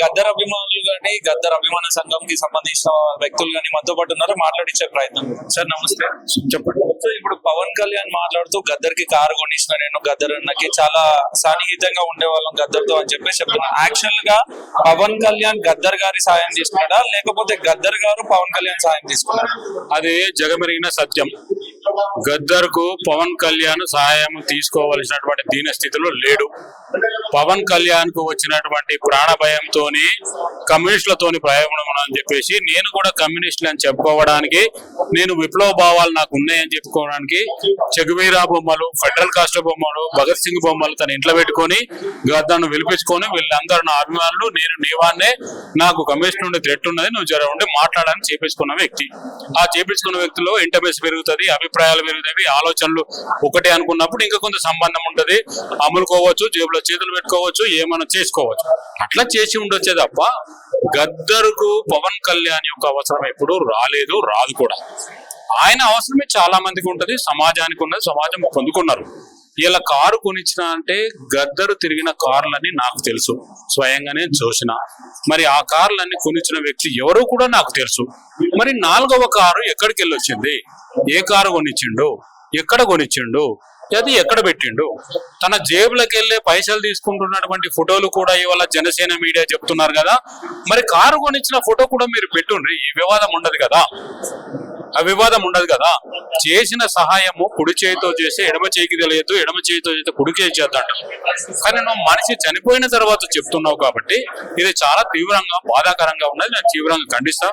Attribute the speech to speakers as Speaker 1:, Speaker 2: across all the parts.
Speaker 1: గద్దర్ అభిమానులు కానీ గద్దర్ అభిమాన సంఘంకి సంబంధించిన వ్యక్తులు కానీ మనతో పాటు ఉన్నారు, మాట్లాడించే ప్రయత్నం. సార్ నమస్తే, చెప్పండి. సార్ ఇప్పుడు పవన్ కళ్యాణ్ మాట్లాడుతూ గద్దర్ కి కారు కొనిచ్చిన, నేను గద్దర్ అన్నకి చాలా సన్నిహితంగా ఉండేవాళ్ళం గద్దర్ తో అని చెప్పేసి చెప్తున్నా. యాక్చువల్ గా పవన్ కళ్యాణ్ గద్దర్ గారి సాయం తీసుకున్నాడా లేకపోతే గద్దర్ గారు పవన్ కళ్యాణ్ సాయం తీసుకున్నాడా?
Speaker 2: అది జగమెరిగిన సత్యం. గద్దర్ కు పవన్ కళ్యాణ్ సహాయం తీసుకోవలసినటువంటి దీన స్థితిలో లేడు. పవన్ కళ్యాణ్ కు వచ్చినటువంటి ప్రాణ భయంతో కమ్యూనిస్టులతోని ప్రయోగం అని చెప్పేసి, నేను కూడా కమ్యూనిస్టులు అని చెప్పుకోవడానికి, నేను విప్లవ భావాలు నాకు ఉన్నాయని చెప్పుకోవడానికి చెగువీరా బొమ్మలు, ఫెడరల్ కాస్ట్ బొమ్మలు, భగత్ సింగ్ బొమ్మలు తన ఇంట్లో పెట్టుకొని గద్దర్ను పిలిపించుకొని, వీళ్ళందరూ నా అభిమానులు, నేను నీవాన్నే, నాకు కమ్యూనిస్ట్ నుండి థ్రెట్ ఉన్నది, నువ్వు జర ఉండి మాట్లాడాలని చేపించుకున్న వ్యక్తి. ఆ చేపించుకున్న వ్యక్తిలో ఇంటర్మెస్ పెరుగుతుంది, అభిప్రాయాలు పెరుగుతాయి, ఆలోచనలు ఒకటే అనుకున్నప్పుడు ఇంకా కొంత సంబంధం ఉంటది, అమ్ములుకోవచ్చు, జేబులో చేతులు పెట్టుకోవచ్చు, ఏమైనా చేసుకోవచ్చు. అట్లా చేసి ఉండొచ్చే తప్ప గద్దర్కు పవన్ కళ్యాణ్ యొక్క అవసరం ఎప్పుడు రాలేదు, రాదు కూడా. ఆయన అవసరమే చాలా మందికి ఉంటది, సమాజానికి ఉన్నది, సమాజం పొందుకున్నారు. ఇలా కారు కొనిచ్చిన అంటే గద్దరు తిరిగిన కార్లన్నీ నాకు తెలుసు, స్వయంగానే చూసిన. మరి ఆ కార్లన్నీ కొనిచ్చిన వ్యక్తి ఎవరో కూడా నాకు తెలుసు. మరి 4వ కారు ఎక్కడికి వెళ్ళి వచ్చింది, ఏ కారు కొనిచ్చిండు, ఎక్కడ కొనిచ్చిండు, అది ఎక్కడ పెట్టిండు? తన జేబులకు వెళ్ళే పైసలు తీసుకుంటున్నటువంటి ఫోటోలు కూడా ఇవాళ జనసేన మీడియా చెప్తున్నారు కదా. మరి కారు కొనిచ్చిన ఫోటో కూడా మీరు పెట్టుండ్రి, ఈ వివాదం ఉండదు కదా, ఆ వివాదం ఉండదు కదా. చేసిన సహాయము కుడి చేతితో చేస్తే ఎడమ చేయికి తెలియదు, ఎడమ చేతితో చేస్తే కుడి చేయి చేద్దాం. కానీ నువ్వు మనిషి చనిపోయిన తర్వాత చెప్తున్నావు కాబట్టి ఇది చాలా తీవ్రంగా బాధాకరంగా ఉన్నది. నేను తీవ్రంగా ఖండిస్తా.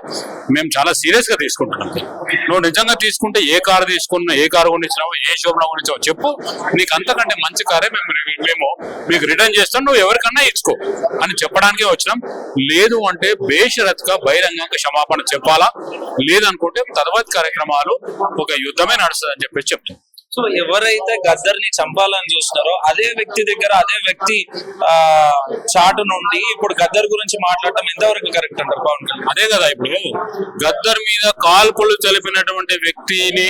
Speaker 2: మేము చాలా సీరియస్ గా తీసుకుంటున్నాం. నువ్వు నిజంగా తీసుకుంటే ఏ కారు తీసుకున్నా, ఏ కారు కొనిచ్చినావు, ఏ శోభన కొనిచ్చావు చెప్పు, నీకు అంతకంటే మంచి కారే మేము మీకు రిటర్న్ చేస్తాం, నువ్వు ఎవరికన్నా ఇచ్చుకో అని చెప్పడానికే వచ్చినాం. లేదు అంటే బేషరత్గా బహిరంగంగా క్షమాపణ చెప్పాలా, లేదనుకుంటే తర్వాత కార్యక్రమాలు ఒక యుద్ధమే నడుస్తుంది అని చెప్పేసి చెప్తాం.
Speaker 1: సో ఎవరైతే గద్దర్ ని చంపాలని చూస్తున్నారో అదే వ్యక్తి దగ్గర అదే వ్యక్తి చాటు నుండి ఇప్పుడు గద్దర్ గురించి మాట్లాడటం ఎంతవరకు కరెక్ట్ అంటారు పవన్ కళ్యాణ్?
Speaker 2: అదే కదా, ఇప్పుడు గద్దర్ మీద కాల్పులు తెలిపినటువంటి వ్యక్తిని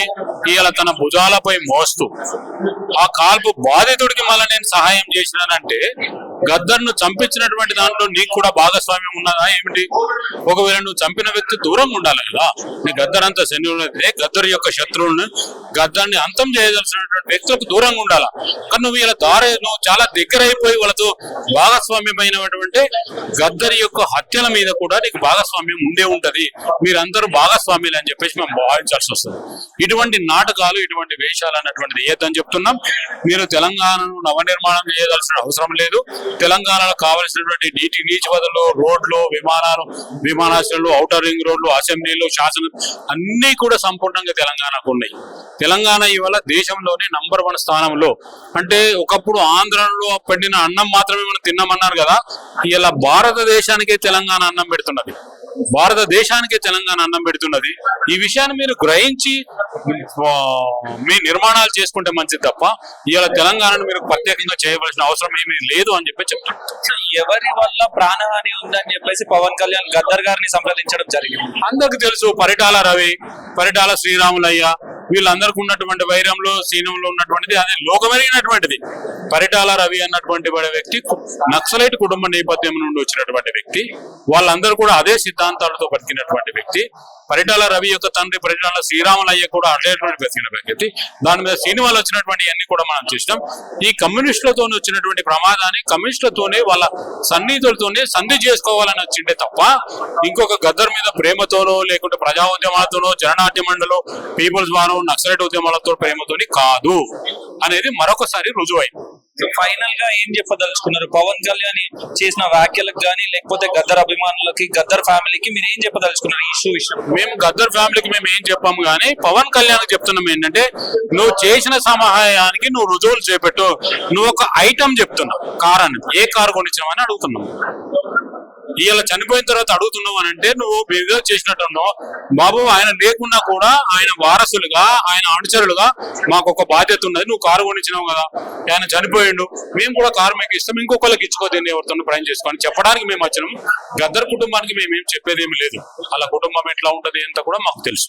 Speaker 2: ఇవాళ తన భుజాలపై మోస్తూ ఆ కాల్పు బాధితుడికి మళ్ళీ నేను సహాయం చేసినానంటే గద్దర్ను చంపించినటువంటి దాంట్లో నీకు కూడా భాగస్వామ్యం ఉన్నదా ఏమిటి? ఒకవేళ నువ్వు చంపిన వ్యక్తి దూరంగా ఉండాలి కదా. నీ గద్దర్ అంతా శనివులైతే గద్దర్ యొక్క శత్రువులను, గద్దర్ని అంతం చేయదలసినటువంటి వ్యక్తులకు దూరంగా ఉండాలా. కానీ నువ్వు ఇలా నువ్వు చాలా దగ్గర అయిపోయి వాళ్ళతో భాగస్వామ్యమైనటువంటి గద్దర్ యొక్క హత్యల మీద కూడా నీకు భాగస్వామ్యం ఉండే ఉంటది. మీరందరూ భాగస్వామ్యులు అని చెప్పేసి మేము భావించాల్సి వస్తుంది. ఇటువంటి నాటకాలు, ఇటువంటి వేషాలు అన్నటువంటిది ఏదని చెప్తున్నాం. మీరు తెలంగాణను నవనిర్మాణం చేయవలసిన అవసరం లేదు. తెలంగాణలో కావలసినటువంటి నీటి వదలు, రోడ్లు, విమానాశ్రయాలు, ఔటర్ రింగ్ రోడ్లు, అసెంబ్లీలు, శాసనం అన్ని కూడా సంపూర్ణంగా తెలంగాణకు ఉన్నాయి. తెలంగాణ ఇవాళ దేశంలోనే నంబర్ 1 స్థానంలో. అంటే ఒకప్పుడు ఆంధ్రలో పండిన అన్నం మాత్రమే మనం తిన్నామన్నారు కదా, ఇలా భారతదేశానికే తెలంగాణ అన్నం పెడుతున్నది, భారతదేశానికే తెలంగాణ అన్నం పెడుతున్నది. ఈ విషయాన్ని మీరు గ్రహించి మీ నిర్మాణాలు చేసుకుంటే మంచిది తప్ప ఇలా తెలంగాణను మీరు ప్రత్యేకంగా చేయవలసిన అవసరం ఏమీ లేదు అని చెప్పి చెప్తాను.
Speaker 1: ఎవరి వల్ల ప్రాణహాని ఉందని చెప్పేసి పవన్ కళ్యాణ్ గద్దర్ గారిని సంప్రదించడం జరిగింది.
Speaker 2: అందరికి తెలుసు, పరిటాల రవి, పరిటాల శ్రీరాములయ్య, వీళ్ళందరికీ ఉన్నటువంటి వైరంలో, సీనంలో ఉన్నటువంటిది అదే లోకమెరిగినటువంటిది. పరిటాల రవి అన్నటువంటి వ్యక్తి నక్సలైట్ కుటుంబ నేపథ్యం నుండి వచ్చినటువంటి వ్యక్తి. వాళ్ళందరూ కూడా అదే సిద్ధాంతాలతో బతికినటువంటి వ్యక్తి. పరిటాల రవి యొక్క తండ్రి పరిటాల శ్రీరాములయ్య కూడా అదేటువంటి బతికిన వ్యక్తి. దాని మీద సినిమాలు వచ్చినటువంటి అన్ని కూడా మనం చూసినాం. ఈ కమ్యూనిస్టులతో వచ్చినటువంటి ప్రమాదాన్ని కమ్యూనిస్టులతోనే, వాళ్ళ సన్నిహితులతోనే సంధి చేసుకోవాలని వచ్చిండే తప్ప ఇంకొక గద్దర్ మీద ప్రేమతోనో, లేకుంటే ప్రజా ఉద్యమాలతోనో, జననాట్య మండలో, పీపుల్స్ వారం, నక్సలైట్ ఉద్యమాలతో ప్రేమతోని కాదు అనేది మరొకసారి రుజువైంది.
Speaker 1: ఫైనల్ గా ఏం చెప్పదలుచుకున్నారు? పవన్ కళ్యాణ్ చేసిన వ్యాఖ్యలకు కానీ లేకపోతే గద్దర్ అభిమానులకి, గద్దర్ ఫ్యామిలీకి మీరు ఏం చెప్పదలుచుకున్నారు ఈ ఇష్యూ విషయం?
Speaker 2: మేము గద్దర్ ఫ్యామిలీకి మేము ఏం చెప్పాము కానీ పవన్ కళ్యాణ్ చెప్తున్నాం ఏంటంటే, నువ్వు చేసిన సహాయానికి నువ్వు రుజువులు చేపెట్టు. నువ్వు ఒక ఐటమ్ చెప్తున్నావు, కారాన్ని, ఏ కారు కొనిచ్చావు అని అడుగుతున్నావు. ఇలా చనిపోయిన తర్వాత అడుగుతున్నావు అని అంటే నువ్వు బిజినెస్ చేసినట్టున్నావు బాబు. ఆయన లేకున్నా కూడా ఆయన వారసులుగా, ఆయన అనుచరులుగా మాకు ఒక బాధ్యత ఉన్నది. నువ్వు కారు కొనిచ్చినావు కదా, ఆయన చనిపోయిండు, మేము కూడా కారు మీకు ఇస్తాం, ఇంకొకరికి ఇచ్చుకోదండి, ఎవరితో ప్రయాణం చేసుకొని చెప్పడానికి మేము వచ్చినాం. గద్దర్ కుటుంబానికి మేమేం చెప్పేది ఏమి లేదు. అలా కుటుంబం ఎట్లా ఉంటది ఎంత కూడా మాకు తెలుసు.